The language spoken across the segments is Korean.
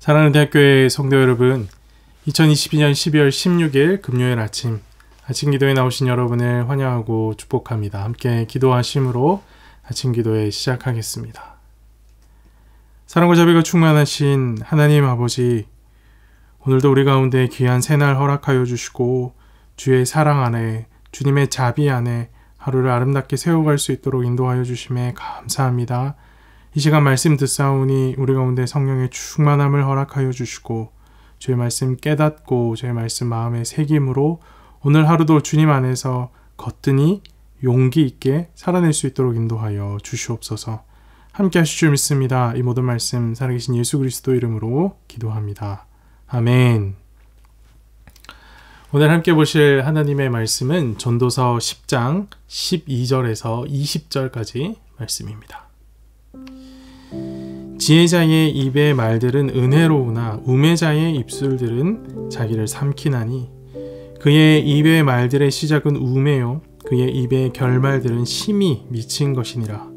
사랑하는 대학교의 성도 여러분, 2022년 12월 16일 금요일 아침 기도에 나오신 여러분을 환영하고 축복합니다. 함께 기도하심으로 아침 기도에 시작하겠습니다. 사랑과 자비가 충만하신 하나님 아버지, 오늘도 우리 가운데 귀한 새날 허락하여 주시고 주의 사랑 안에, 주님의 자비 안에 하루를 아름답게 세워갈 수 있도록 인도하여 주심에 감사합니다. 이 시간 말씀 듣사오니 우리 가운데 성령의 충만함을 허락하여 주시고 주의 말씀 깨닫고 주의 말씀 마음에 새김으로 오늘 하루도 주님 안에서 거뜬히 용기 있게 살아낼 수 있도록 인도하여 주시옵소서. 함께 하실 줄 믿습니다. 이 모든 말씀 살아계신 예수 그리스도 이름으로 기도합니다. 아멘. 오늘 함께 보실 하나님의 말씀은 전도서 10장 12절에서 20절까지 말씀입니다. 지혜자의 입의 말들은 은혜로우나 우매자의 입술들은 자기를 삼키나니 그의 입의 말들의 시작은 우매요 그의 입의 결말들은 심히 미친 것이니라.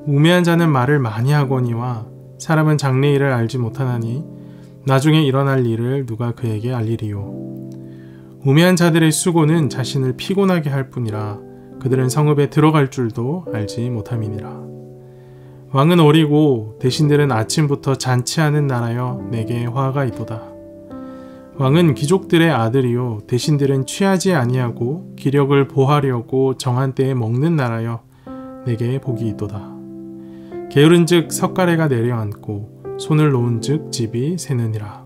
우매한 자는 말을 많이 하거니와 사람은 장래일을 알지 못하나니 나중에 일어날 일을 누가 그에게 알리리요. 우매한 자들의 수고는 자신을 피곤하게 할 뿐이라 그들은 성읍에 들어갈 줄도 알지 못함이니라. 왕은 어리고 대신들은 아침부터 잔치하는 나라여 내게 화가 있도다. 왕은 귀족들의 아들이요 대신들은 취하지 아니하고 기력을 보하려고 정한 때에 먹는 나라여 내게 복이 있도다. 게으른즉 석가래가 내려앉고 손을 놓은즉 집이 새느니라.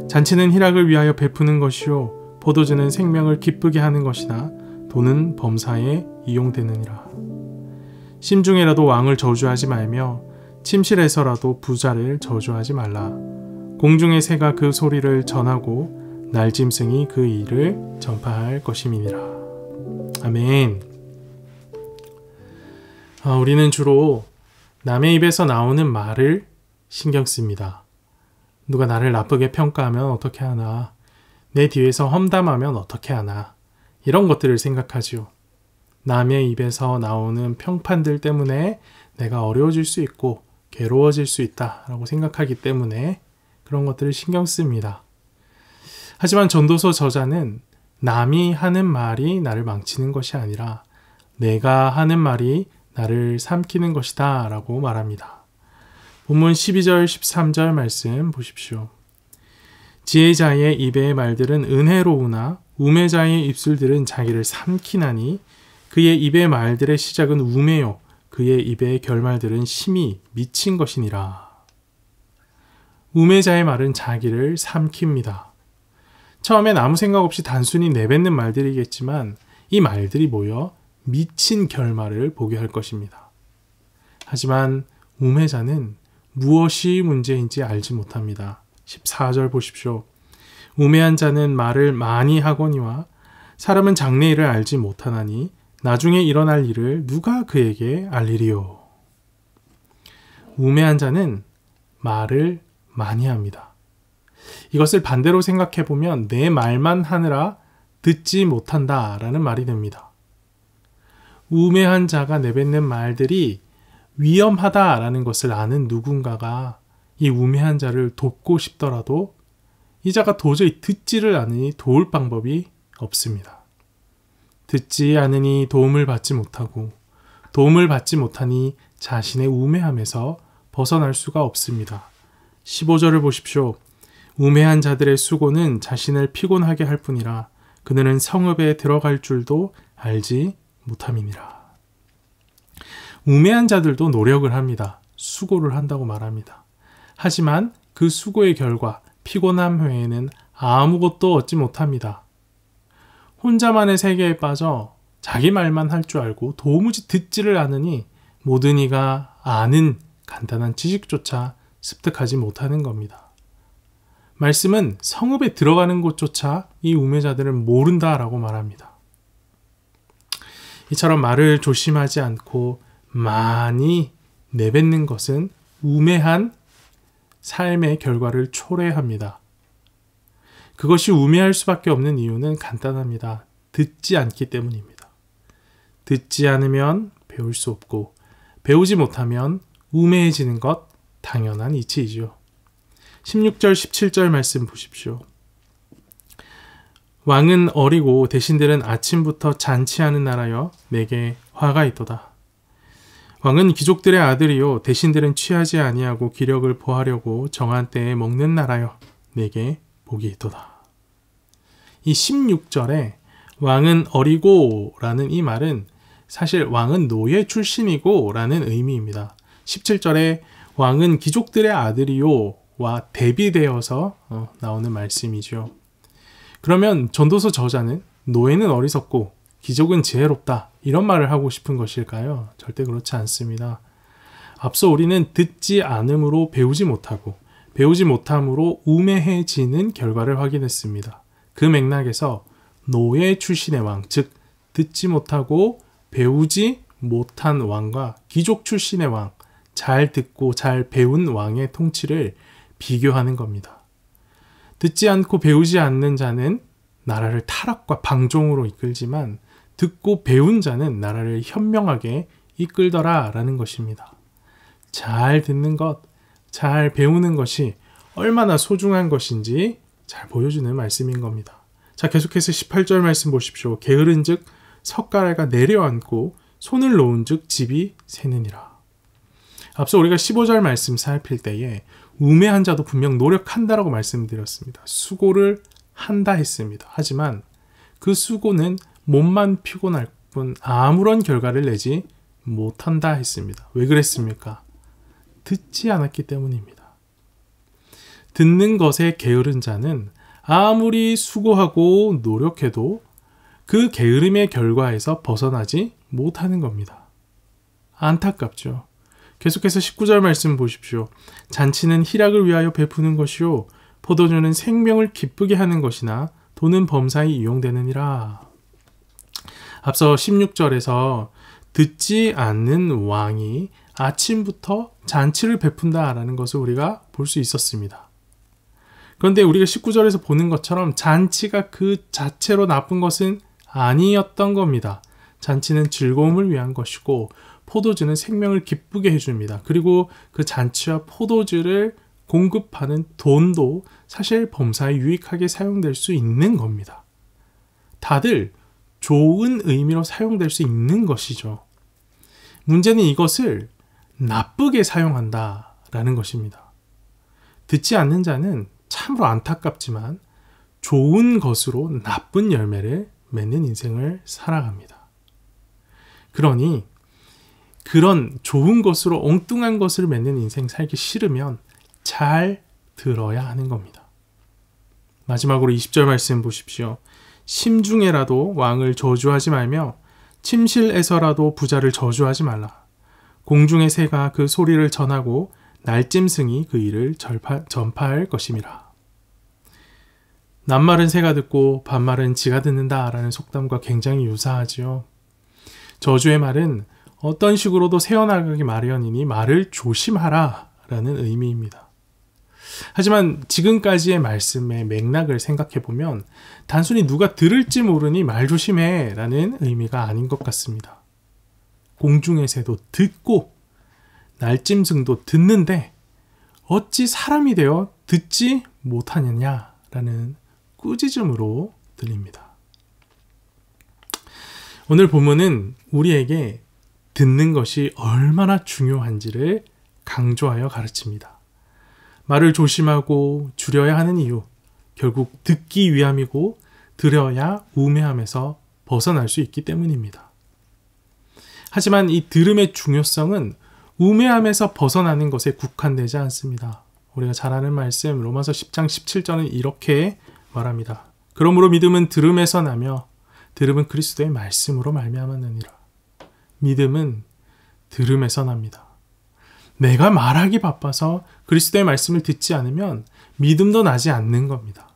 잔치는 희락을 위하여 베푸는 것이요 포도주는 생명을 기쁘게 하는 것이나 돈은 범사에 이용되느니라. 심중에라도 왕을 저주하지 말며 침실에서라도 부자를 저주하지 말라. 공중의 새가 그 소리를 전하고 날짐승이 그 일을 전파할 것임이니라. 아멘. 우리는 주로 남의 입에서 나오는 말을 신경 씁니다. 누가 나를 나쁘게 평가하면 어떻게 하나, 내 뒤에서 험담하면 어떻게 하나, 이런 것들을 생각하지요. 남의 입에서 나오는 평판들 때문에 내가 어려워질 수 있고 괴로워질 수 있다라고 생각하기 때문에 그런 것들을 신경 씁니다. 하지만 전도서 저자는 남이 하는 말이 나를 망치는 것이 아니라 내가 하는 말이 나를 삼키는 것이다 라고 말합니다. 본문 12절 13절 말씀 보십시오. 지혜자의 입의 말들은 은혜로우나 우매자의 입술들은 자기를 삼키나니 그의 입의 말들의 시작은 우매요 그의 입의 결말들은 심히 미친 것이니라. 우매자의 말은 자기를 삼킵니다. 처음엔 아무 생각 없이 단순히 내뱉는 말들이겠지만 이 말들이 모여 미친 결말을 보게 할 것입니다. 하지만 우매자는 무엇이 문제인지 알지 못합니다. 14절 보십시오. 우매한 자는 말을 많이 하거니와 사람은 장래일을 알지 못하나니 나중에 일어날 일을 누가 그에게 알리리요. 우매한 자는 말을 많이 합니다. 이것을 반대로 생각해보면 내 말만 하느라 듣지 못한다라는 말이 됩니다. 우매한 자가 내뱉는 말들이 위험하다라는 것을 아는 누군가가 이 우매한 자를 돕고 싶더라도 이 자가 도저히 듣지를 않으니 도울 방법이 없습니다. 듣지 않으니 도움을 받지 못하고 도움을 받지 못하니 자신의 우매함에서 벗어날 수가 없습니다. 15절을 보십시오. 우매한 자들의 수고는 자신을 피곤하게 할 뿐이라 그들은 성읍에 들어갈 줄도 알지 못함이니라. 우매한 자들도 노력을 합니다. 수고를 한다고 말합니다. 하지만 그 수고의 결과 피곤함 외에는 아무것도 얻지 못합니다. 혼자만의 세계에 빠져 자기 말만 할 줄 알고 도무지 듣지를 않으니 모든 이가 아는 간단한 지식조차 습득하지 못하는 겁니다. 말씀은 성읍에 들어가는 곳조차 이 우매자들은 모른다라고 말합니다. 이처럼 말을 조심하지 않고 많이 내뱉는 것은 우매한 삶의 결과를 초래합니다. 그것이 우매할 수밖에 없는 이유는 간단합니다. 듣지 않기 때문입니다. 듣지 않으면 배울 수 없고 배우지 못하면 우매해지는 것 당연한 이치이죠. 16절 17절 말씀 보십시오. 왕은 어리고 대신들은 아침부터 잔치하는 나라여 내게 화가 있도다. 왕은 귀족들의 아들이요 대신들은 취하지 아니하고 기력을 보하려고 정한 때에 먹는 나라여 내게 복이 있도다. 이 16절에 왕은 어리고 라는 이 말은 사실 왕은 노예 출신이고 라는 의미입니다. 17절에 왕은 귀족들의 아들이요 와 대비되어서 나오는 말씀이죠. 그러면 전도서 저자는 노예는 어리석고 귀족은 지혜롭다 이런 말을 하고 싶은 것일까요? 절대 그렇지 않습니다. 앞서 우리는 듣지 않음으로 배우지 못하고 배우지 못함으로 우매해지는 결과를 확인했습니다. 그 맥락에서 노예 출신의 왕, 즉 듣지 못하고 배우지 못한 왕과 귀족 출신의 왕, 잘 듣고 잘 배운 왕의 통치를 비교하는 겁니다. 듣지 않고 배우지 않는 자는 나라를 타락과 방종으로 이끌지만 듣고 배운 자는 나라를 현명하게 이끌더라 라는 것입니다. 잘 듣는 것, 잘 배우는 것이 얼마나 소중한 것인지 잘 보여주는 말씀인 겁니다. 자, 계속해서 18절 말씀 보십시오. 게으른 즉 석가래가 내려앉고 손을 놓은 즉 집이 새느니라. 앞서 우리가 15절 말씀 살필 때에 우매한 자도 분명 노력한다라고 말씀드렸습니다. 수고를 한다 했습니다. 하지만 그 수고는 몸만 피곤할 뿐 아무런 결과를 내지 못한다 했습니다. 왜 그랬습니까? 듣지 않았기 때문입니다. 듣는 것에 게으른 자는 아무리 수고하고 노력해도 그 게으름의 결과에서 벗어나지 못하는 겁니다. 안타깝죠. 계속해서 19절 말씀 보십시오. 잔치는 희락을 위하여 베푸는 것이요 포도주는 생명을 기쁘게 하는 것이나 돈은 범사에 이용되느니라. 앞서 16절에서 듣지 않는 왕이 아침부터 잔치를 베푼다라는 것을 우리가 볼 수 있었습니다. 그런데 우리가 19절에서 보는 것처럼 잔치가 그 자체로 나쁜 것은 아니었던 겁니다. 잔치는 즐거움을 위한 것이고 포도주는 생명을 기쁘게 해줍니다. 그리고 그 잔치와 포도주를 공급하는 돈도 사실 범사에 유익하게 사용될 수 있는 겁니다. 다들 좋은 의미로 사용될 수 있는 것이죠. 문제는 이것을 나쁘게 사용한다라는 것입니다. 듣지 않는 자는 참으로 안타깝지만 좋은 것으로 나쁜 열매를 맺는 인생을 살아갑니다. 그러니 그런 좋은 것으로 엉뚱한 것을 맺는 인생 살기 싫으면 잘 들어야 하는 겁니다. 마지막으로 20절 말씀 보십시오. 심중에라도 왕을 저주하지 말며 침실에서라도 부자를 저주하지 말라. 공중의 새가 그 소리를 전하고 날짐승이 그 일을 전파할 것임이라. 낱말은 새가 듣고 반말은 지가 듣는다라는 속담과 굉장히 유사하지요. 저주의 말은 어떤 식으로도 새어나가기 마련이니 말을 조심하라 라는 의미입니다. 하지만 지금까지의 말씀의 맥락을 생각해보면 단순히 누가 들을지 모르니 말 조심해 라는 의미가 아닌 것 같습니다. 공중의 새도 듣고 날짐승도 듣는데 어찌 사람이 되어 듣지 못하느냐라는 꾸짖음으로 들립니다. 오늘 본문은 우리에게 듣는 것이 얼마나 중요한지를 강조하여 가르칩니다. 말을 조심하고 줄여야 하는 이유, 결국 듣기 위함이고 들어야 우매함에서 벗어날 수 있기 때문입니다. 하지만 이 들음의 중요성은 우매함에서 벗어나는 것에 국한되지 않습니다. 우리가 잘 아는 말씀 로마서 10장 17절은 이렇게 말합니다. 그러므로 믿음은 들음에서 나며 들음은 그리스도의 말씀으로 말미암았느니라. 믿음은 들음에서 납니다. 내가 말하기 바빠서 그리스도의 말씀을 듣지 않으면 믿음도 나지 않는 겁니다.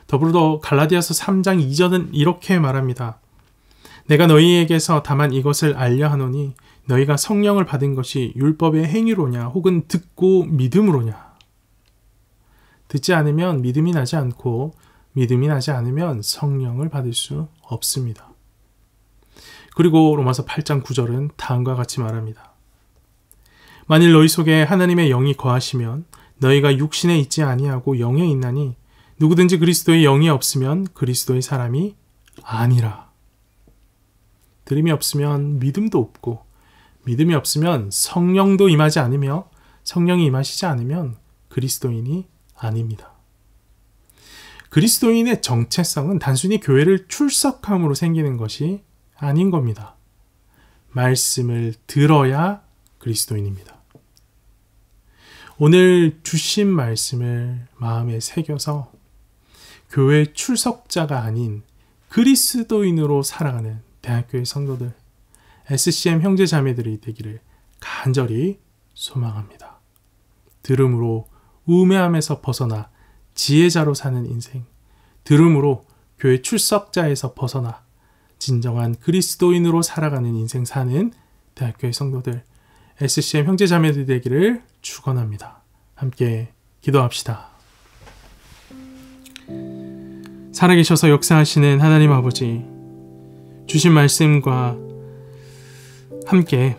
더불어 갈라디아서 3장 2절은 이렇게 말합니다. 내가 너희에게서 다만 이것을 알려 하노니 너희가 성령을 받은 것이 율법의 행위로냐 혹은 듣고 믿음으로냐. 듣지 않으면 믿음이 나지 않고 믿음이 나지 않으면 성령을 받을 수 없습니다. 그리고 로마서 8장 9절은 다음과 같이 말합니다. 만일 너희 속에 하나님의 영이 거하시면 너희가 육신에 있지 아니하고 영에 있나니 누구든지 그리스도의 영이 없으면 그리스도의 사람이 아니라. 들음이 없으면 믿음도 없고 믿음이 없으면 성령도 임하지 않으며 성령이 임하시지 않으면 그리스도인이 아닙니다. 그리스도인의 정체성은 단순히 교회를 출석함으로 생기는 것이 아닌 겁니다. 말씀을 들어야 그리스도인입니다. 오늘 주신 말씀을 마음에 새겨서 교회 출석자가 아닌 그리스도인으로 살아가는 대학교의 성도들, SCM 형제자매들이 되기를 간절히 소망합니다. 들음으로 우매함에서 벗어나 지혜자로 사는 인생, 들음으로 교회 출석자에서 벗어나 진정한 그리스도인으로 살아가는 인생 사는 대학교의 성도들, SCM 형제자매들이 되기를 축원합니다. 함께 기도합시다. 살아계셔서 역사하시는 하나님 아버지, 주신 말씀과 함께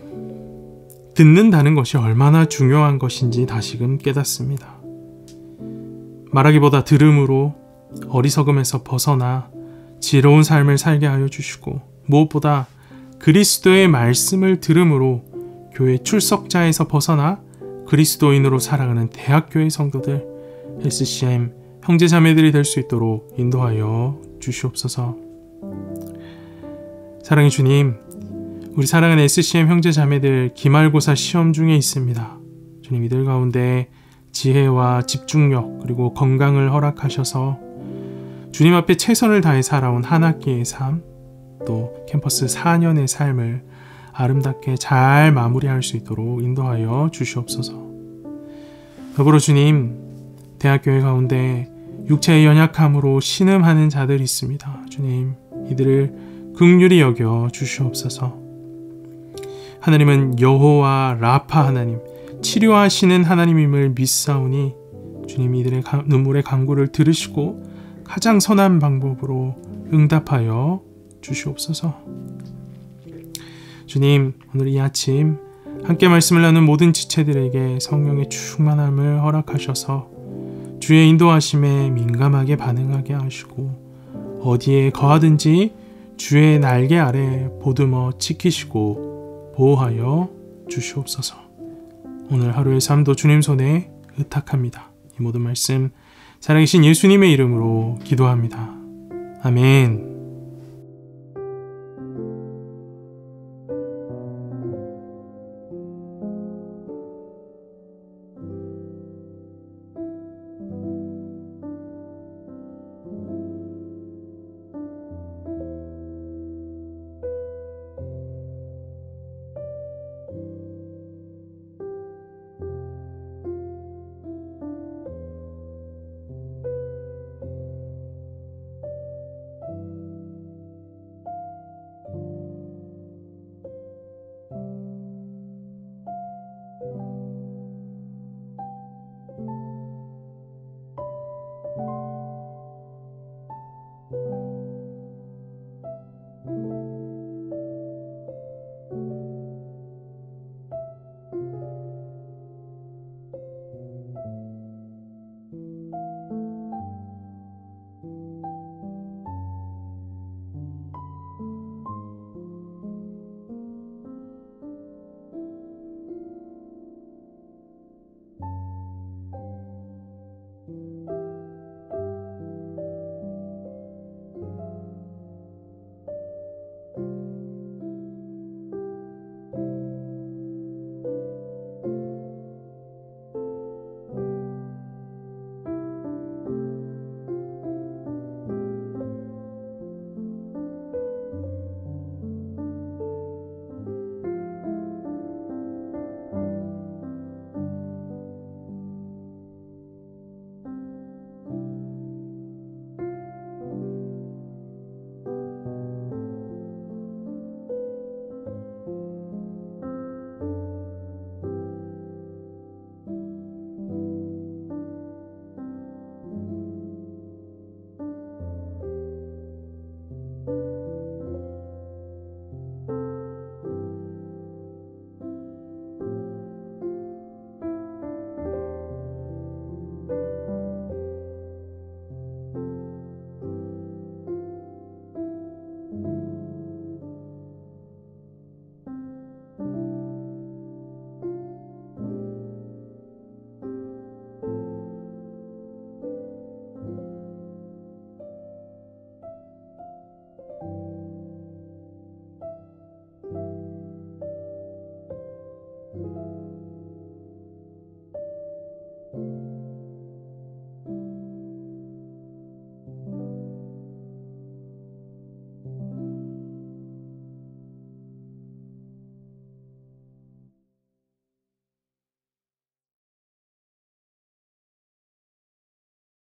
듣는다는 것이 얼마나 중요한 것인지 다시금 깨닫습니다. 말하기보다 들음으로 어리석음에서 벗어나 지혜로운 삶을 살게 하여 주시고, 무엇보다 그리스도의 말씀을 들음으로 교회 출석자에서 벗어나 그리스도인으로 살아가는 대학교의 성도들, SCM 형제자매들이 될 수 있도록 인도하여 주시옵소서. 사랑의 주님, 우리 사랑하는 SCM 형제자매들 기말고사 시험 중에 있습니다. 주님, 이들 가운데 지혜와 집중력 그리고 건강을 허락하셔서 주님 앞에 최선을 다해 살아온 한 학기의 삶, 또 캠퍼스 4년의 삶을 아름답게 잘 마무리할 수 있도록 인도하여 주시옵소서. 더불어 주님, 대학교회 가운데 육체의 연약함으로 신음하는 자들이 있습니다. 주님, 이들을 긍휼히 여겨 주시옵소서. 하나님은 여호와 라파 하나님, 치료하시는 하나님임을 믿사오니 주님, 이들의 눈물의 간구를 들으시고 가장 선한 방법으로 응답하여 주시옵소서. 주님, 오늘 이 아침 함께 말씀을 나눈 모든 지체들에게 성령의 충만함을 허락하셔서 주의 인도하심에 민감하게 반응하게 하시고, 어디에 거하든지 주의 날개 아래 보듬어 지키시고 보호하여 주시옵소서. 오늘 하루의 삶도 주님 손에 의탁합니다. 이 모든 말씀 살아계신 예수님의 이름으로 기도합니다. 아멘.